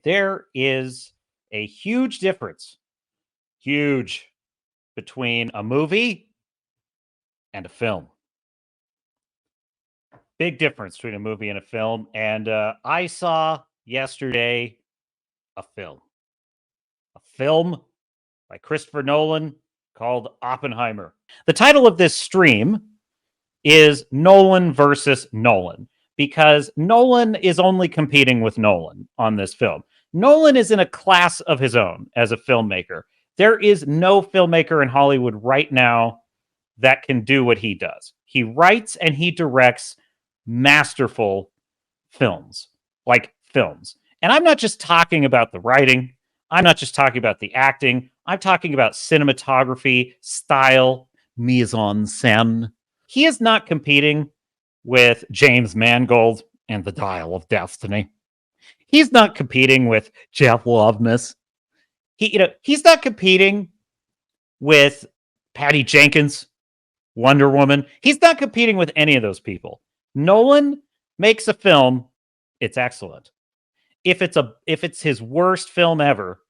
There is a huge difference, huge, between a movie and a film. Big difference between a movie and a film. And I saw yesterday a film, a film by Christopher Nolan called Oppenheimer. The title of this stream is Nolan versus Nolan because Nolan is only competing with Nolan on this film. Nolan is in a class of his own as a filmmaker. There is no filmmaker in Hollywood right now that can do what he does. He writes and he directs masterful films, like films. And I'm not just talking about the writing, I'm not just talking about the acting, I'm talking about cinematography, style, mise en scène. He is not competing with James Mangold and The Dial of Destiny. He's not competing with Jeff Loveness. He's not competing with Patty Jenkins, Wonder Woman. He's not competing with any of those people. Nolan makes a film, it's excellent. If it's his worst film ever,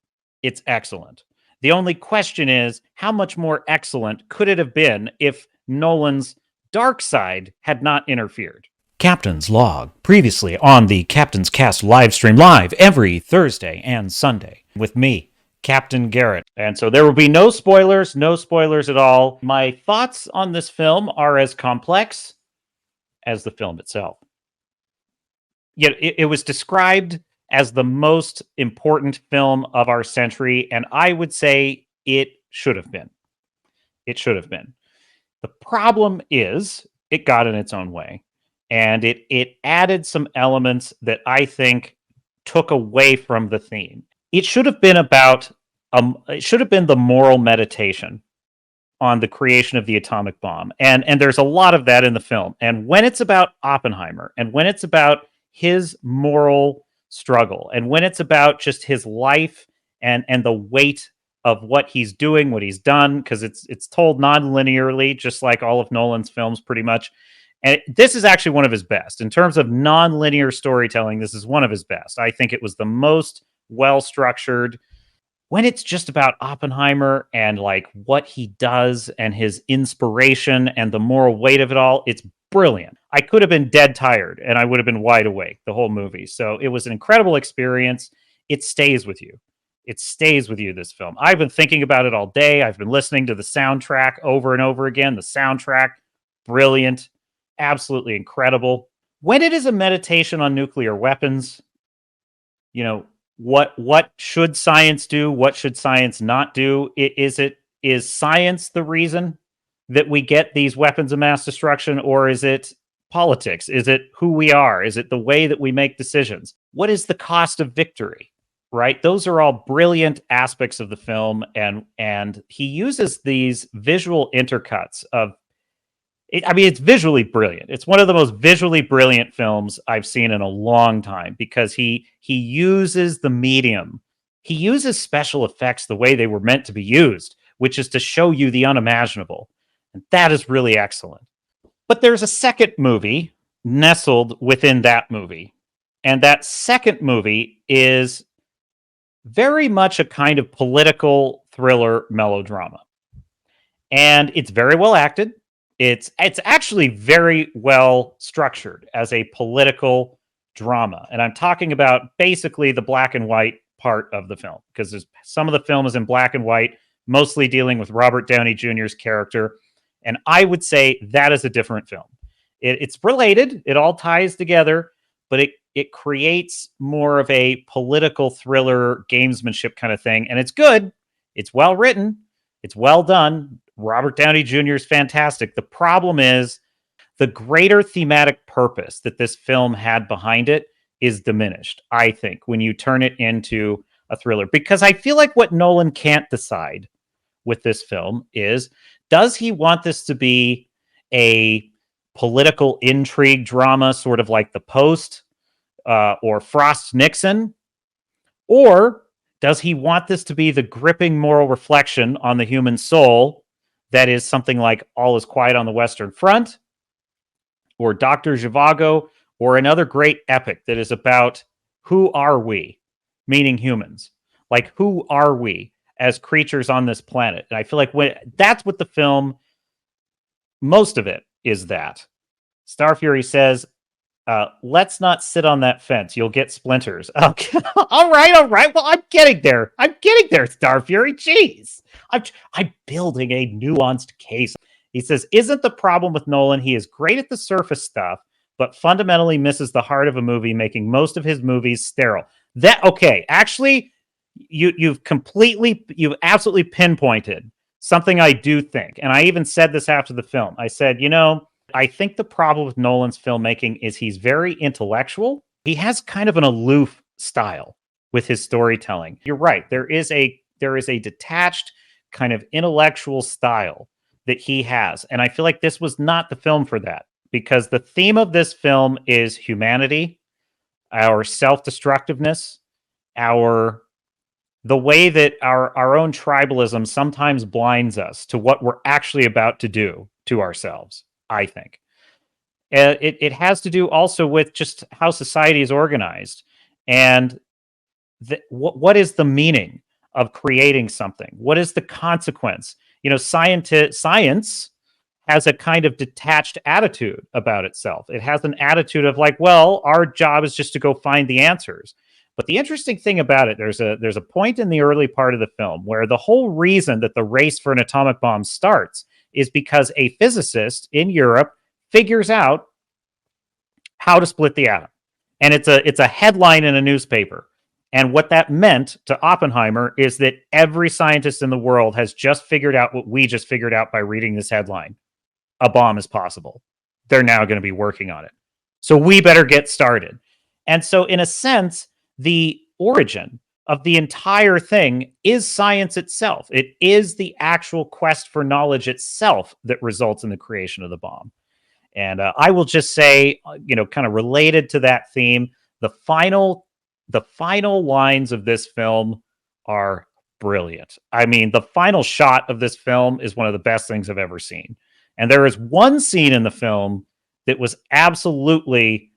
it's excellent. The only question is how much more excellent could it have been if Nolan's dark side had not interfered. Captain's Log, previously on the Captain's Cast live stream, live every Thursday and Sunday with me, Captain Garrett. And so there will be no spoilers at all. My thoughts on this film are as complex as the film itself. Yet it was described as the most important film of our century, and I would say it should have been. It should have been. The problem is it got in its own way, and it added some elements that I think took away from the theme. It should have been about it should have been the moral meditation on the creation of the atomic bomb, and there's a lot of that in the film. And when it's about Oppenheimer, and when it's about his moral struggle, and when it's about just his life and the weight of what he's doing, what he's done, because it's told non-linearly, just like all of Nolan's films pretty much. And this is actually one of his best. In terms of non-linear storytelling, this is one of his best. I think it was the most well-structured. When it's just about Oppenheimer and like what he does and his inspiration and the moral weight of it all, it's brilliant. I could have been dead tired and I would have been wide awake the whole movie. So it was an incredible experience. It stays with you. It stays with you, this film. I've been thinking about it all day. I've been listening to the soundtrack over and over again. The soundtrack, brilliant, absolutely incredible. When it is a meditation on nuclear weapons, you know, what should science do? What should science not do? Is science the reason that we get these weapons of mass destruction, or is it politics? Is it who we are? Is it the way that we make decisions? What is the cost of victory? Right? Those are all brilliant aspects of the film, and he uses these visual intercuts of it's visually brilliant. It's one of the most visually brilliant films I've seen in a long time because he uses the medium. He uses special effects the way they were meant to be used, which is to show you the unimaginable. And that is really excellent. But there's a second movie nestled within that movie. And that second movie is very much a kind of political thriller melodrama. And it's very well acted. It's actually very well structured as a political drama. And I'm talking about basically the black and white part of the film, because some of the film is in black and white, mostly dealing with Robert Downey Jr.'s character. And I would say that is a different film. It's related. It all ties together, but it creates more of a political thriller gamesmanship kind of thing. And it's good. It's well written. It's well done. Robert Downey Jr. is fantastic. The problem is the greater thematic purpose that this film had behind it is diminished, I think, when you turn it into a thriller. Because I feel like what Nolan can't decide with this film is, does he want this to be a political intrigue drama, sort of like The Post or Frost Nixon? Or does he want this to be the gripping moral reflection on the human soul that is something like All Is Quiet on the Western Front, or Dr. Zhivago, or another great epic that is about who are we? meaning humans. Like, who are we as creatures on this planet? And I feel like that's what the film, most of it is that. Starfury says, let's not sit on that fence. You'll get splinters. Okay. All right, all right. Well, I'm getting there. I'm getting there, Starfury. Jeez. I'm building a nuanced case. He says, isn't the problem with Nolan? He is great at the surface stuff, but fundamentally misses the heart of a movie, making most of his movies sterile. Okay, actually, you've absolutely pinpointed something I do think. And I even said this after the film. I said, I think the problem with Nolan's filmmaking is he's very intellectual. He has kind of an aloof style with his storytelling. You're right. There is a detached kind of intellectual style that he has. And I feel like this was not the film for that, because the theme of this film is humanity, our self-destructiveness, the way that our own tribalism sometimes blinds us to what we're actually about to do to ourselves, I think. It has to do also with just how society is organized, and what is the meaning of creating something? What is the consequence? Science has a kind of detached attitude about itself. It has an attitude of like, well, our job is just to go find the answers. But the interesting thing about it, there's a point in the early part of the film where the whole reason that the race for an atomic bomb starts is because a physicist in Europe figures out how to split the atom. And it's a headline in a newspaper. And what that meant to Oppenheimer is that every scientist in the world has just figured out what we just figured out by reading this headline. A bomb is possible. They're now going to be working on it. So we better get started. And so in a sense, the origin of the entire thing is science itself. It is the actual quest for knowledge itself that results in the creation of the bomb. And I will just say, kind of related to that theme, the final lines of this film are brilliant. I mean, the final shot of this film is one of the best things I've ever seen. And there is one scene in the film that was absolutely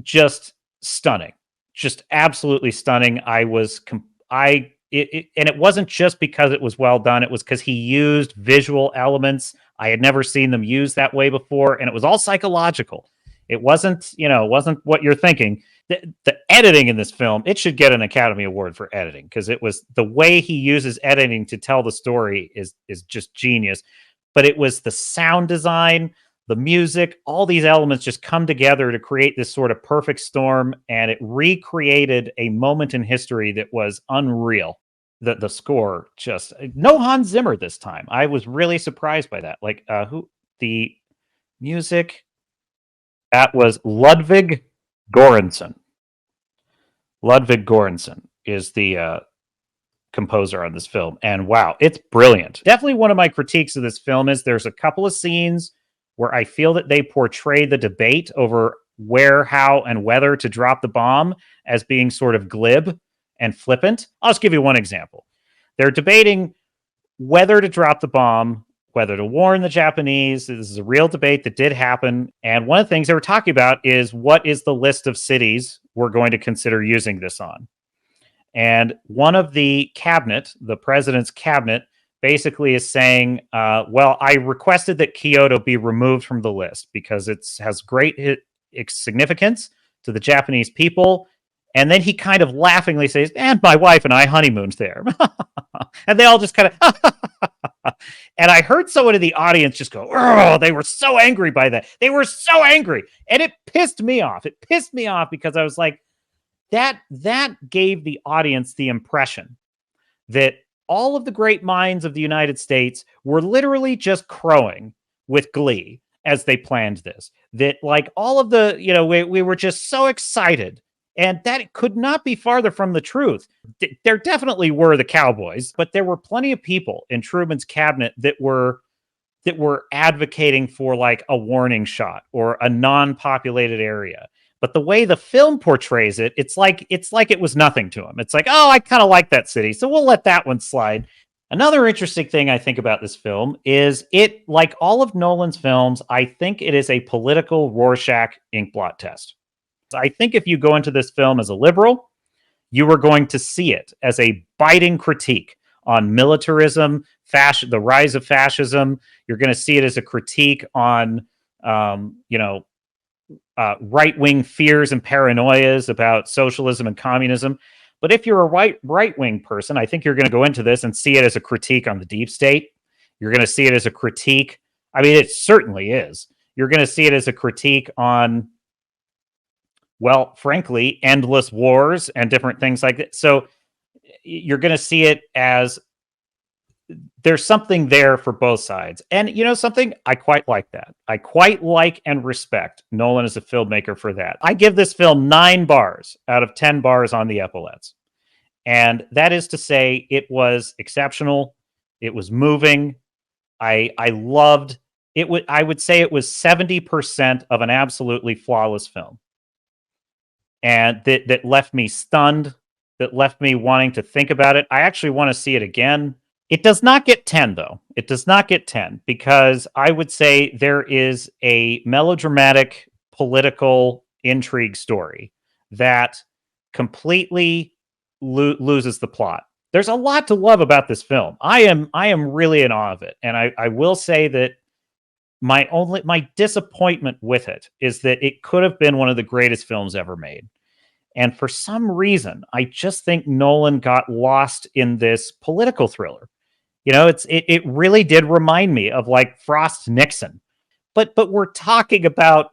just stunning. Just absolutely stunning. And it wasn't just because it was well done. It was because he used visual elements. I had never seen them used that way before. And it was all psychological. It wasn't what you're thinking. The editing in this film, it should get an Academy Award for editing, because it was the way he uses editing to tell the story is just genius. But it was the sound design, the music, all these elements just come together to create this sort of perfect storm, and it recreated a moment in history that was unreal. The score, just no Hans Zimmer this time. I was really surprised by that. Like the music, that was Ludwig Göransson. Ludwig Göransson is the composer on this film, and wow, it's brilliant. Definitely one of my critiques of this film is there's a couple of scenes where I feel that they portray the debate over where, how, and whether to drop the bomb as being sort of glib and flippant. I'll just give you one example. They're debating whether to drop the bomb, whether to warn the Japanese. This is a real debate that did happen. And one of the things they were talking about is, what is the list of cities we're going to consider using this on? And one of the president's cabinet, basically is saying, well, I requested that Kyoto be removed from the list because it has great significance to the Japanese people. And then he kind of laughingly says, and my wife and I honeymooned there. And they all just kind of, and I heard someone in the audience just go, oh, they were so angry by that. They were so angry. And it pissed me off. It pissed me off because I was like, that gave the audience the impression that all of the great minds of the United States were literally just crowing with glee as they planned this. That like all of the, we were just so excited. And that could not be farther from the truth. There definitely were the cowboys, but there were plenty of people in Truman's cabinet that were advocating for like a warning shot or a non-populated area. But the way the film portrays it, it's like it was nothing to him. It's like, oh, I kind of like that city, so we'll let that one slide. Another interesting thing I think about this film is it, like all of Nolan's films, I think it is a political Rorschach inkblot test. I think if you go into this film as a liberal, you are going to see it as a biting critique on militarism, the rise of fascism. You're going to see it as a critique on, you know, right wing fears and paranoias about socialism and communism. But if you're a right wing person, I think you're going to go into this and see it as a critique on the deep state. You're going to see it as a critique. I mean, it certainly is. You're going to see it as a critique on, well, frankly, endless wars and different things like that. So you're going to see it as there's something there for both sides. And you know something? I quite like that. I quite like and respect Nolan as a filmmaker for that. I give this film 9 bars out of 10 bars on the epaulets. And that is to say, it was exceptional. It was moving. I loved it. I would say it was 70% of an absolutely flawless film. And that left me stunned, that left me wanting to think about it. I actually want to see it again. It does not get 10, though. It does not get 10 because I would say there is a melodramatic political intrigue story that completely loses the plot. There's a lot to love about this film. I am really in awe of it. And I will say that my disappointment with it is that it could have been one of the greatest films ever made. And for some reason, I just think Nolan got lost in this political thriller. You know, it really did remind me of like Frost Nixon. But we're talking about,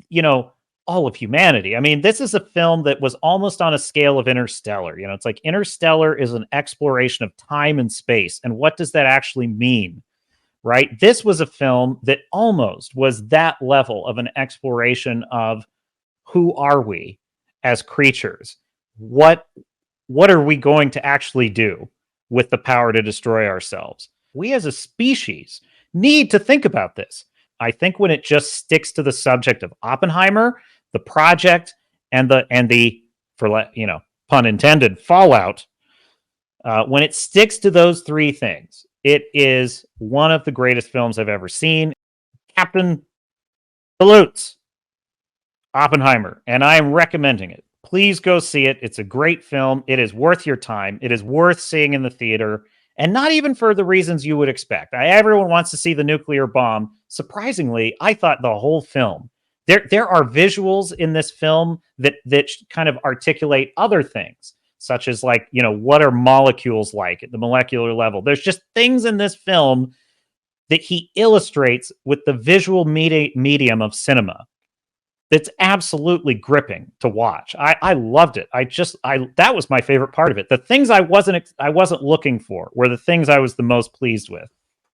you know, all of humanity. I mean, this is a film that was almost on a scale of Interstellar. You know, it's like Interstellar is an exploration of time and space. And what does that actually mean? Right? This was a film that almost was that level of an exploration of who are we as creatures? What are we going to actually do with the power to destroy ourselves? We as a species need to think about this. I think when it just sticks to the subject of Oppenheimer, the project, and the for you know, pun intended, fallout, when it sticks to those 3 things, it is one of the greatest films I've ever seen. Captain salutes Oppenheimer, and I am recommending it. Please go see it. It's a great film. It is worth your time. It is worth seeing in the theater, and not even for the reasons you would expect. Everyone wants to see the nuclear bomb. Surprisingly, I thought the whole film. There are visuals in this film that kind of articulate other things, such as like, you know, what are molecules like at the molecular level? There's just things in this film that he illustrates with the visual medium of cinema that's absolutely gripping to watch. I loved it. That was my favorite part of it. The things I wasn't looking for were the things I was the most pleased with.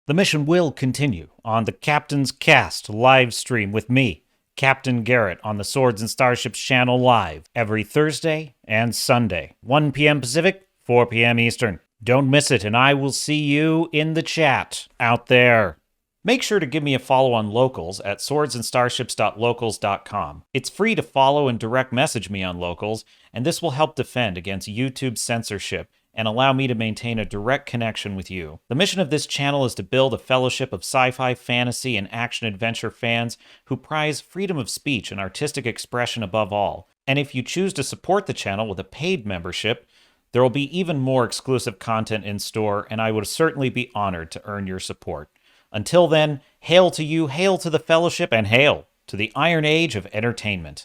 The mission will continue on the Captain's Cast live stream with me, Captain Garrett, on the Swords and Starships channel live every Thursday and Sunday, 1 p.m. Pacific, 4 p.m. Eastern. Don't miss it, and I will see you in the chat out there. Make sure to give me a follow on Locals at swordsandstarships.locals.com. It's free to follow and direct message me on Locals, and this will help defend against YouTube censorship and allow me to maintain a direct connection with you. The mission of this channel is to build a fellowship of sci-fi, fantasy, and action-adventure fans who prize freedom of speech and artistic expression above all. And if you choose to support the channel with a paid membership, there will be even more exclusive content in store, and I would certainly be honored to earn your support. Until then, hail to you, hail to the Fellowship, and hail to the Iron Age of entertainment.